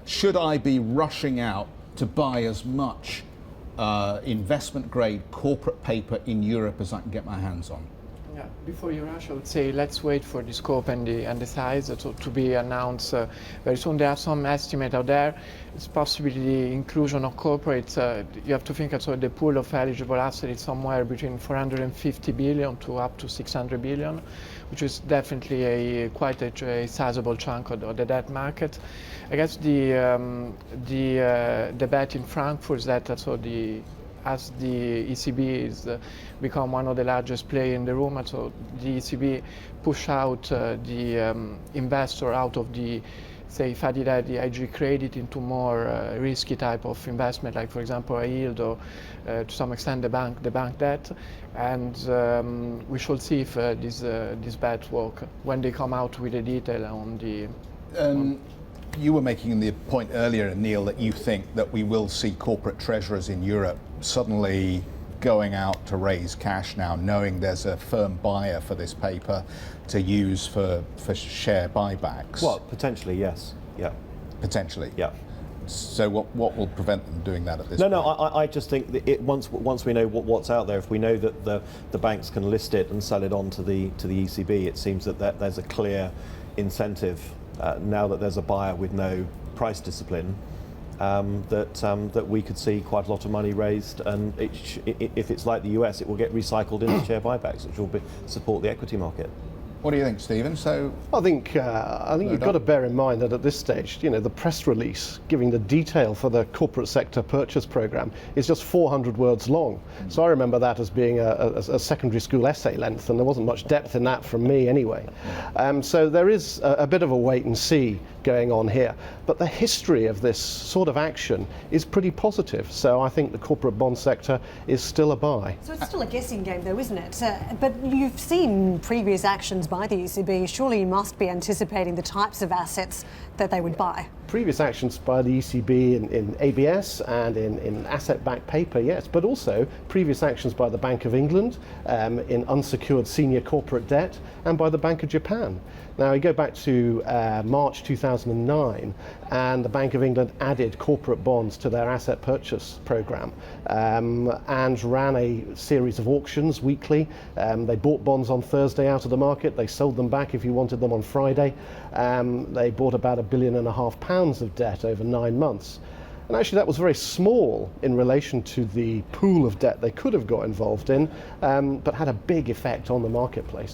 should I be rushing out to buy as much investment-grade corporate paper in Europe as I can get my hands on? Yeah, before you rush, I would say let's wait for the scope and the size to be announced very soon. There are some estimates out there. It's possibly the inclusion of corporates. You have to think also the pool of eligible assets is somewhere between 450 billion to up to 600 billion, which is definitely quite a sizable chunk of the debt market. I guess the bet in Frankfurt is that also as the ECB is become one of the largest players in the room, and so the ECB push out the investor out of the, say, if I did the IG credit into more risky type of investment, like for example a yield or to some extent the bank debt, and we shall see if this bet work when they come out with the detail on the. You were making the point earlier, Neil, that you think that we will see corporate treasurers in Europe suddenly going out to raise cash now, knowing there's a firm buyer for this paper to use for share buybacks. Well, potentially, yes. Yeah. Potentially? Yeah. So what will prevent them doing that at this point? No, I just think that once we know what's out there, if we know that the banks can list it and sell it on to the ECB, it seems that there's a clear incentive now that there's a buyer with no price discipline, that we could see quite a lot of money raised, and if it's like the US, it will get recycled into share buybacks, which will support the equity market. What do you think, Stephen? So I think you've got to bear in mind that at this stage, the press release giving the detail for the corporate sector purchase program is just 400 words long. So I remember that as being a secondary school essay length, and there wasn't much depth in that from me anyway. So there is a bit of a wait and see going on here. But the history of this sort of action is pretty positive. So I think the corporate bond sector is still a buy. So it's still a guessing game though, isn't it? But you've seen previous actions by the ECB. Surely you must be anticipating the types of assets that they would buy. Previous actions by the ECB in ABS and in asset-backed paper, yes, but also previous actions by the Bank of England in unsecured senior corporate debt, and by the Bank of Japan. Now, you go back to March 2009, and the Bank of England added corporate bonds to their asset purchase program and ran a series of auctions weekly. They bought bonds on Thursday out of the market. They sold them back if you wanted them on Friday. They bought about £1.5 billion of debt over 9 months. And actually that was very small in relation to the pool of debt they could have got involved in, but had a big effect on the marketplace.